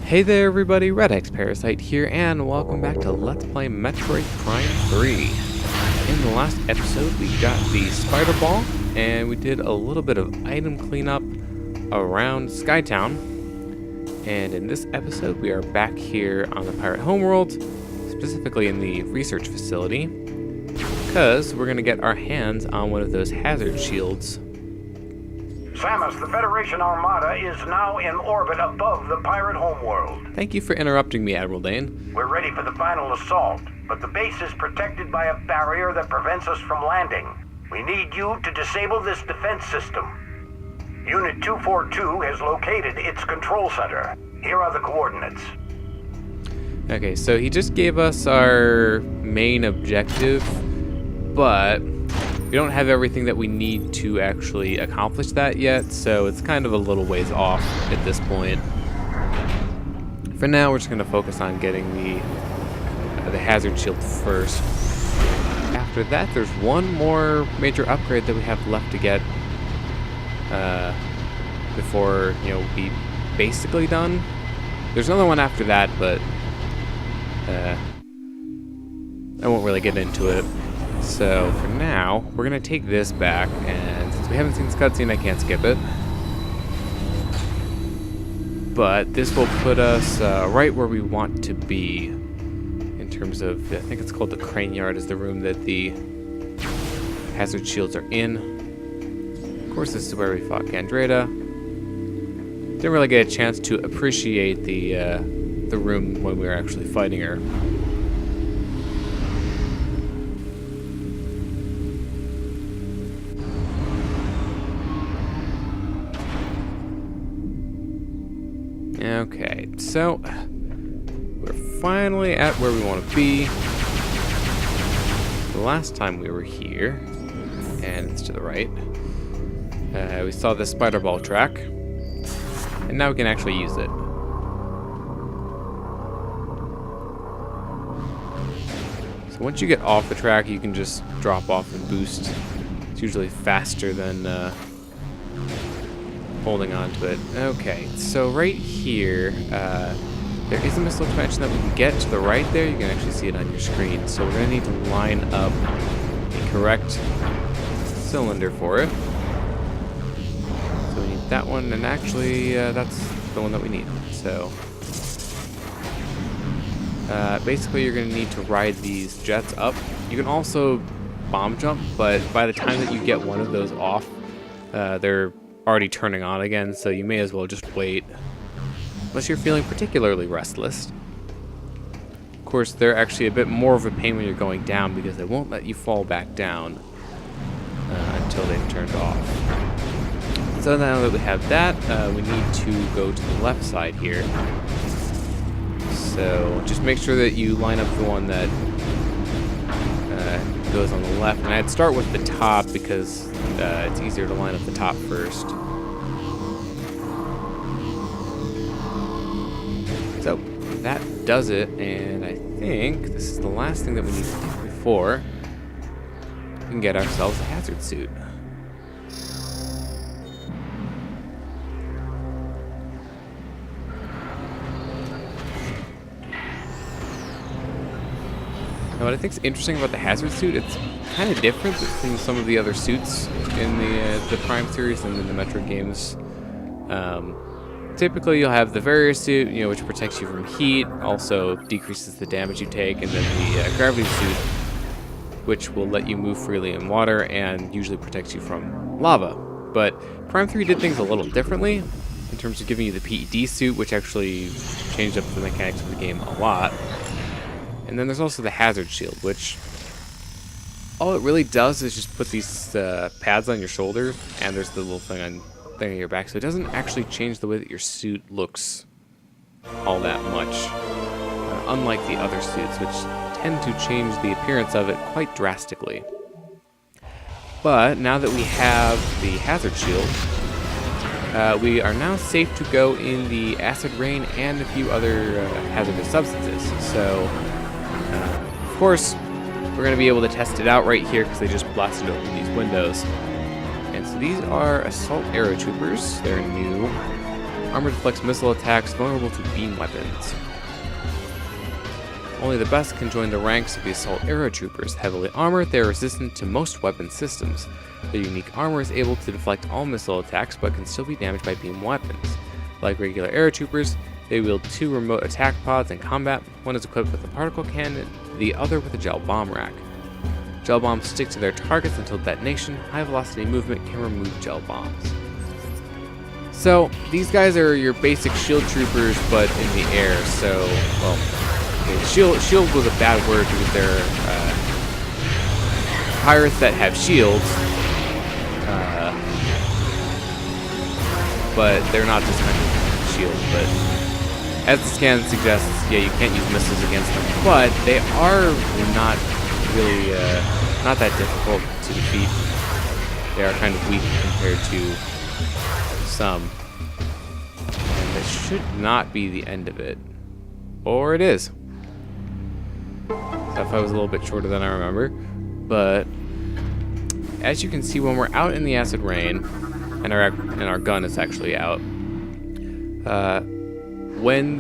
Hey there everybody, redxparasite here, and welcome back to Let's Play Metroid Prime 3. In the last episode, we got the spider ball, and we did a little bit of item cleanup around Skytown. And in this episode, we are back here on the Pirate Homeworld, specifically in the research facility, because we're going to get our hands on one of those hazard shields. Samus, the Federation Armada is now in orbit above the Pirate Homeworld. Thank you for interrupting me, Admiral Dane. We're ready for the final assault, but the base is protected by a barrier that prevents us from landing. We need you to disable this defense system. Unit 242 has located its control center. Here are the coordinates. Okay, so he just gave us our main objective, but we don't have everything that we need to actually accomplish that yet, so it's kind of a little ways off at this point. For now, we're just going to focus on getting the hazard shield first. After that, there's one more major upgrade that we have left to get before, we'll be basically done. There's another one after that, but I won't really get into it. So, for now, we're going to take this back, and since we haven't seen this cutscene, I can't skip it. But this will put us right where we want to be in terms of, I think it's called the crane yard, is the room that the hazard shields are in. Of course, this is where we fought Gandreda. Didn't really get a chance to appreciate the room when we were actually fighting her. Okay, so we're finally at where we want to be. The last time we were here, and it's to the right, we saw the spider ball track, and now we can actually use it. So once you get off the track, you can just drop off and boost. It's usually faster than holding on to it. Okay, so right here, there is a missile expansion that we can get to the right there. You can actually see it on your screen. So we're going to need to line up the correct cylinder for it. So we need that one, and actually, that's the one that we need. So basically, you're going to need to ride these jets up. You can also bomb jump, but by the time that you get one of those off, they're already turning on again, so you may as well just wait, unless you're feeling particularly restless. Of course, they're actually a bit more of a pain when you're going down, because they won't let you fall back down until they've turned off. So now that we have that, we need to go to the left side here. So just make sure that you line up the one that goes on the left, and I'd start with the top because it's easier to line up the top first. So that does it, and I think this is the last thing that we need to do before we can get ourselves a hazard suit. Now, what I think is interesting about the hazard suit, it's kind of different from some of the other suits in the Prime series and in the Metroid games. Typically, you'll have the barrier suit, which protects you from heat, also decreases the damage you take, and then the gravity suit, which will let you move freely in water and usually protects you from lava. But Prime 3 did things a little differently in terms of giving you the PED suit, which actually changed up the mechanics of the game a lot. And then there's also the hazard shield, which all it really does is just put these pads on your shoulder, and there's the little thing on your back, so it doesn't actually change the way that your suit looks all that much, unlike the other suits, which tend to change the appearance of it quite drastically. But now that we have the hazard shield, we are now safe to go in the acid rain and a few other hazardous substances. So, of course, we're going to be able to test it out right here because they just blasted open these windows. And so these are assault arrow troopers. They're new. Armor deflects missile attacks, vulnerable to beam weapons. Only the best can join the ranks of the Assault Aero Troopers. Heavily armored, they are resistant to most weapon systems. Their unique armor is able to deflect all missile attacks, but can still be damaged by beam weapons. Like regular Aero Troopers, they wield 2 remote attack pods in combat. One is equipped with a particle cannon, the other with a gel bomb rack. Gel bombs stick to their targets until detonation. High velocity movement can remove gel bombs. So, these guys are your basic shield troopers, but in the air, so, well, shield was a bad word because they're pirates that have shields, but they're not just kind of shield. But as the scan suggests, yeah, you can't use missiles against them, but they are not really not that difficult to defeat. They are kind of weak compared to some, and that should not be the end of it, or it is. That fight was a little bit shorter than I remember, but as you can see, when we're out in the acid rain, and our gun is actually out, when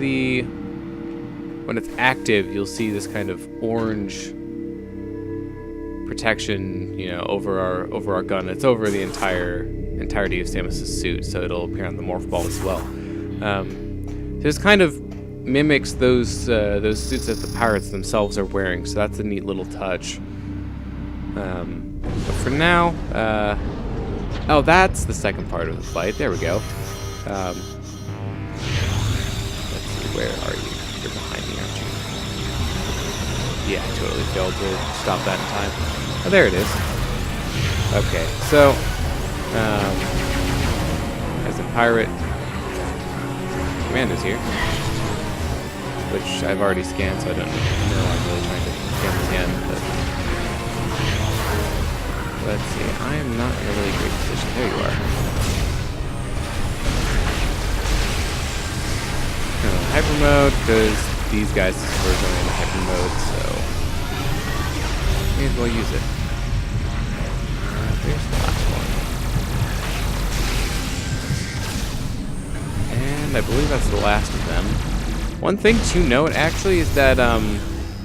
it's active, you'll see this kind of orange protection, you know, over our gun. It's over the entirety of Samus's suit, so it'll appear on the morph ball as well. This kind of mimics those suits that the pirates themselves are wearing, so that's a neat little touch. But for now, oh, that's the second part of the fight. There we go. Let's see, where are you? You're behind me, aren't you? Yeah, I totally failed to stop that in time. Oh, there it is. Okay, so, as a pirate, Commander's here, which I've already scanned, so I don't know. I'm really trying to scan this again, but let's see. I am not in a really great position. There you are. Hyper mode, because these guys were going into hyper mode, so may as well use it. There's the last one. And I believe that's the last of them. One thing to note, actually, is that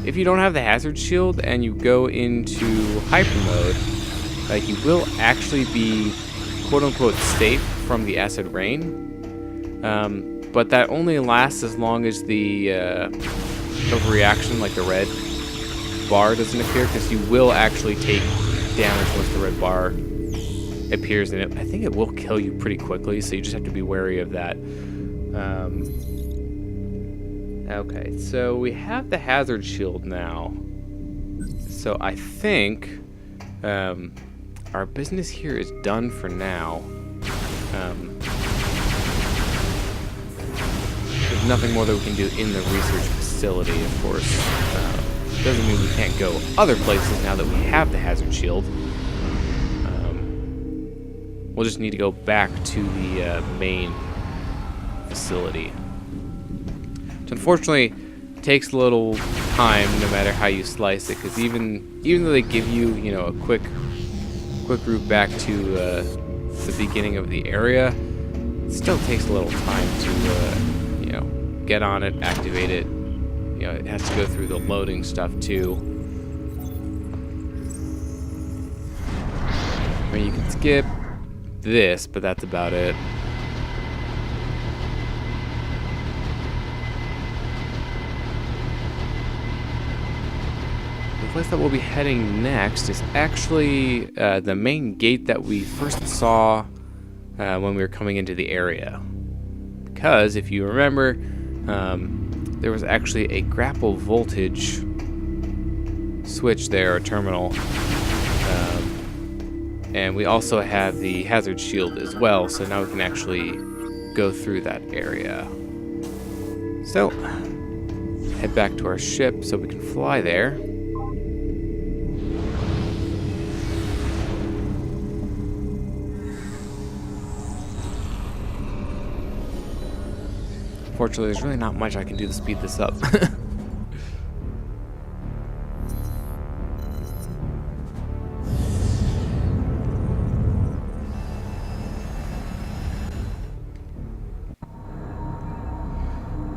if you don't have the hazard shield and you go into hyper mode, you will actually be quote-unquote safe from the acid rain. But that only lasts as long as the overreaction, like the red bar, doesn't appear, because you will actually take damage once the red bar appears, and I think it will kill you pretty quickly, so you just have to be wary of that. Okay, so we have the hazard shield now. So I think our business here is done for now. There's nothing more that we can do in the research facility, of course. Doesn't mean we can't go other places now that we have the hazard shield. We'll just need to go back to the main facility. Which unfortunately takes a little time no matter how you slice it, because even though they give you, you know, a quick route back to the beginning of the area, it still takes a little time to you know, get on it, activate it. You know, it has to go through the loading stuff too. I mean, you can skip this, but that's about it. The place that we'll be heading next is actually the main gate that we first saw when we were coming into the area. Because, if you remember, there was actually a grapple voltage switch there, or terminal. And we also have the hazard shield as well, so now we can actually go through that area. So, head back to our ship so we can fly there. Unfortunately, there's really not much I can do to speed this up.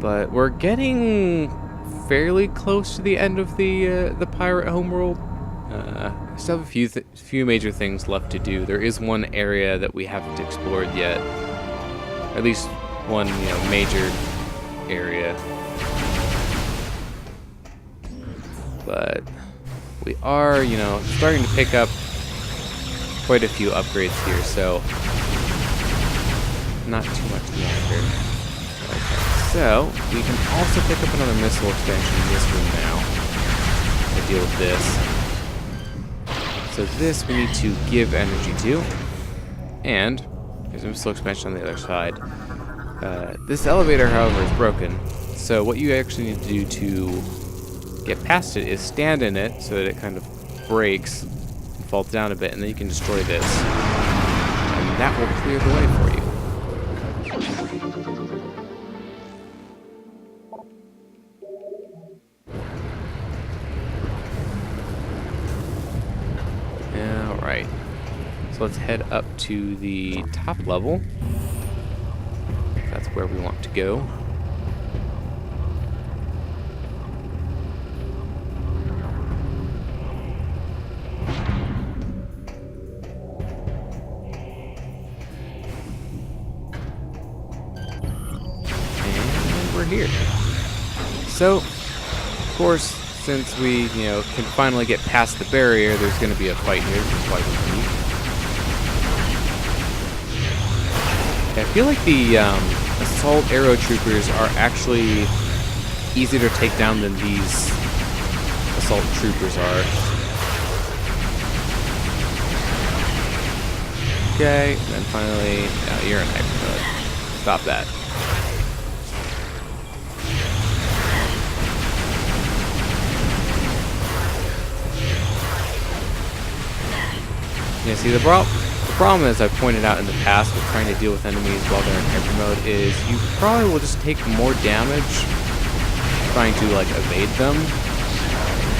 But we're getting fairly close to the end of the Pirate Homeworld. Still have a few major things left to do. There is one area that we haven't explored yet. At least one, major area. But we are, starting to pick up quite a few upgrades here, so not too much longer. Okay, so we can also pick up another missile expansion in this room now to deal with this. So this we need to give energy to, and there's a missile expansion on the other side. This elevator, however, is broken, so what you actually need to do to get past it is stand in it so that it kind of breaks and falls down a bit, and then you can destroy this, and that will clear the way for you. Alright, so let's head up to the top level. That's where we want to go. And we're here. So, of course, since we, can finally get past the barrier, there's going to be a fight here, which is why we're here. I feel like the assault arrow troopers are actually easier to take down than these assault troopers are. Okay, and then finally, you're in hyper mode. Stop that. See, the problem, as I pointed out in the past with trying to deal with enemies while they're in hyper mode, is you probably will just take more damage trying to, evade them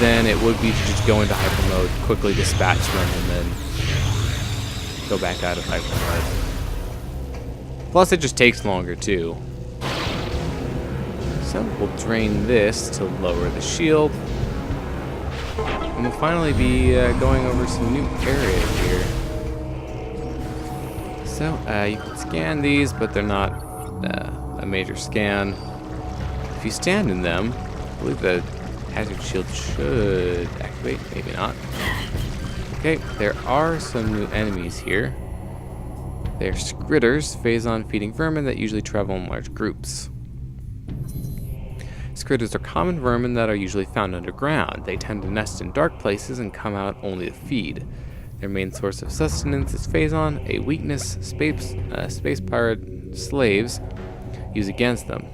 than it would be to just go into hyper mode, quickly dispatch them, and then go back out of hyper mode. Plus, it just takes longer, too. So, we'll drain this to lower the shield. And we'll finally be going over some new areas here. So, you can scan these, but they're not a major scan. If you stand in them, I believe the hazard shield should activate, maybe not. Okay, there are some new enemies here. They're scritters, phazon-feeding vermin that usually travel in large groups. Scritters are common vermin that are usually found underground. They tend to nest in dark places and come out only to feed. Their main source of sustenance is phazon, a weakness space pirate slaves use against them.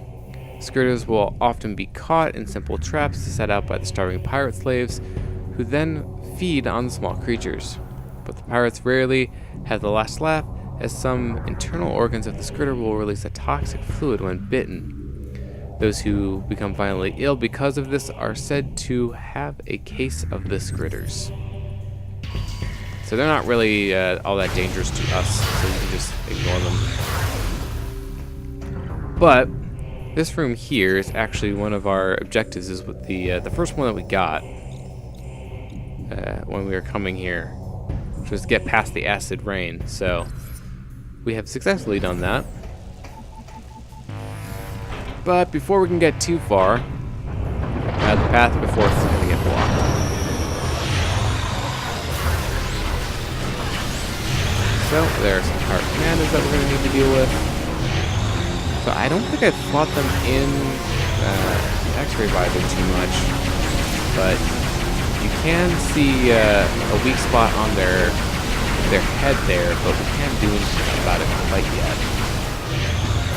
Scritters will often be caught in simple traps set out by the starving pirate slaves, who then feed on the small creatures. But the pirates rarely have the last laugh, as some internal organs of the scritter will release a toxic fluid when bitten. Those who become violently ill because of this are said to have a case of the scritters. So they're not really all that dangerous to us, so you can just ignore them. But this room here is actually one of our objectives, is with the first one that we got when we were coming here, which was get past the acid rain. So we have successfully done that. But before we can get too far, the path before us is going to get blocked. So there are some pirate commandos that we're going to need to deal with. So I don't think I fought them in the X-ray visor too much, but you can see a weak spot on their head there, but we can't do anything about it quite yet.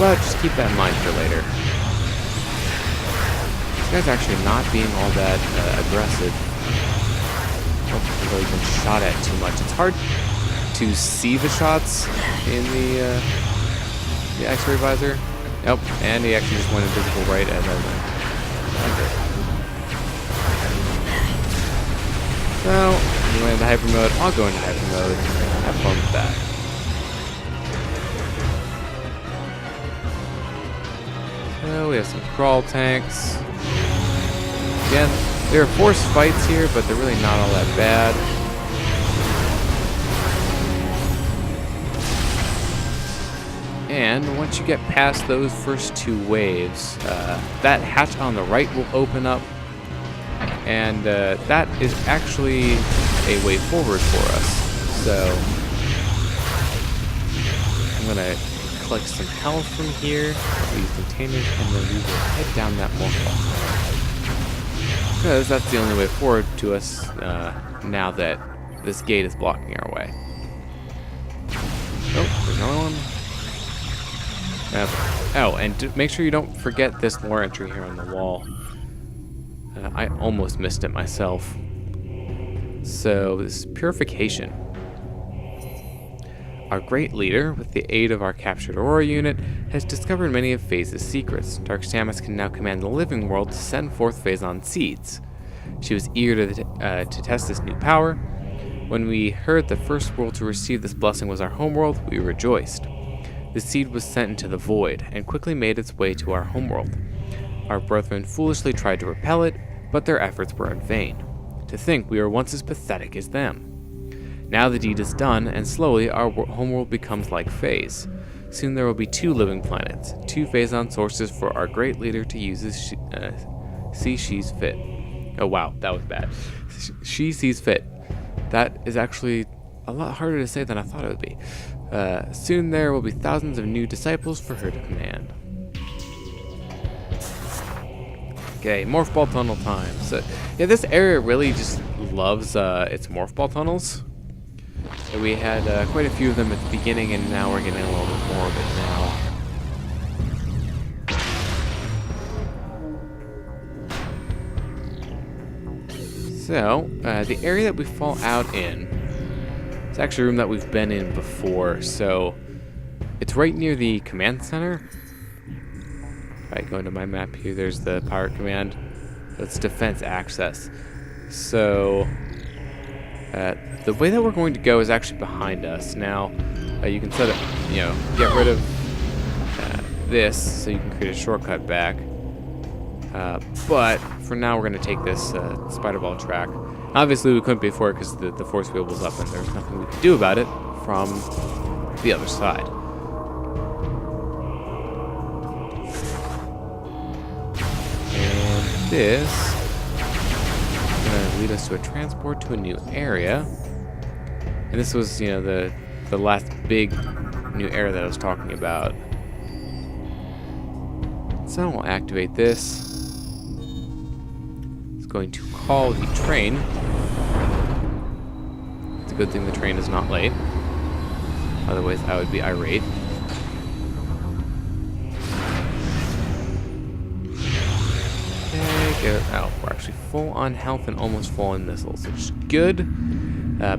But just keep that in mind for later. This guy's actually not being all that aggressive. I don't think I've really been shot at too much. It's hard to see the shots in the X-ray visor. Nope, and he actually just went invisible right as I went. Okay. So, you went into hyper mode, I'll go into hyper mode. Have fun with that. So, So we have some crawl tanks. Again, there are forced fights here, but they're really not all that bad. And once you get past those first two waves, that hatch on the right will open up, and that is actually a way forward for us. So I'm gonna collect some health from here, these containers, and then we will head down that morphball, because that's the only way forward to us now that this gate is blocking our way. Oh, there's another one. Oh, and make sure you don't forget this lore entry here on the wall. I almost missed it myself. So, this is purification. Our great leader, with the aid of our captured Aurora unit, has discovered many of Phase's secrets. Dark Samus can now command the living world to send forth Phazon seeds. She was eager to test this new power. When we heard the first world to receive this blessing was our homeworld, we rejoiced. The seed was sent into the void, and quickly made its way to our homeworld. Our brethren foolishly tried to repel it, but their efforts were in vain. To think we were once as pathetic as them. Now the deed is done, and slowly our homeworld becomes like Phase. Soon there will be 2 living planets, 2 Phazon sources for our great leader to use as she sees fit. Oh wow, that was bad. She sees fit. That is actually a lot harder to say than I thought it would be. Soon there will be thousands of new disciples for her to command. Okay, morph ball tunnel time. So, yeah, this area really just loves its morph ball tunnels. So we had quite a few of them at the beginning, and now we're getting a little bit more of it now. So, the area that we fall out in, it's actually a room that we've been in before, so it's right near the command center. Alright, going to my map here, there's the pirate command. That's defense access. So, the way that we're going to go is actually behind us. Now, you can set it, get rid of this so you can create a shortcut back. But for now, we're going to take this spider ball track. Obviously, we couldn't before because the force field was up and there was nothing we could do about it from the other side. And this is going to lead us to a transport to a new area. And this was, the last big new area that I was talking about. So we'll activate this. It's going to call the train. It's a good thing the train is not late. Otherwise, I would be irate. Okay, we're actually full on health and almost full on missiles, which is good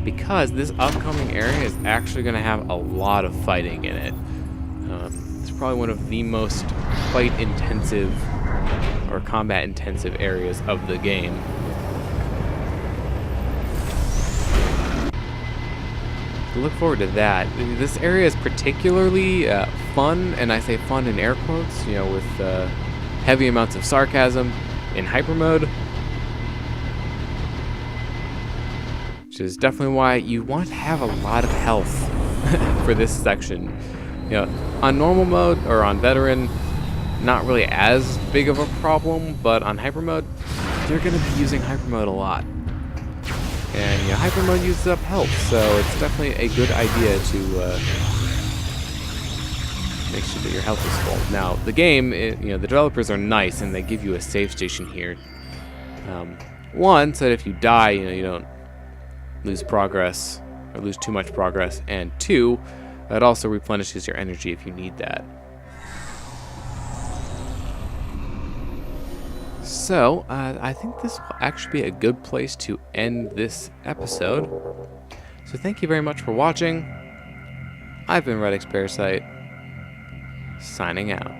because this upcoming area is actually going to have a lot of fighting in it. It's probably one of the most fight-intensive or combat-intensive areas of the game. So look forward to that. This area is particularly fun, and I say fun in air quotes, with heavy amounts of sarcasm in hyper mode. Which is definitely why you want to have a lot of health for this section. On normal mode or on veteran, not really as big of a problem, but on hyper mode, you're going to be using hyper mode a lot. And hyper mode uses up health, so it's definitely a good idea to make sure that your health is full. Now, the game, the developers are nice and they give you a save station here. One, so that if you die, you don't lose progress or lose too much progress, and 2, it also replenishes your energy if you need that. So, I think this will actually be a good place to end this episode. So thank you very much for watching. I've been redxparasite, signing out.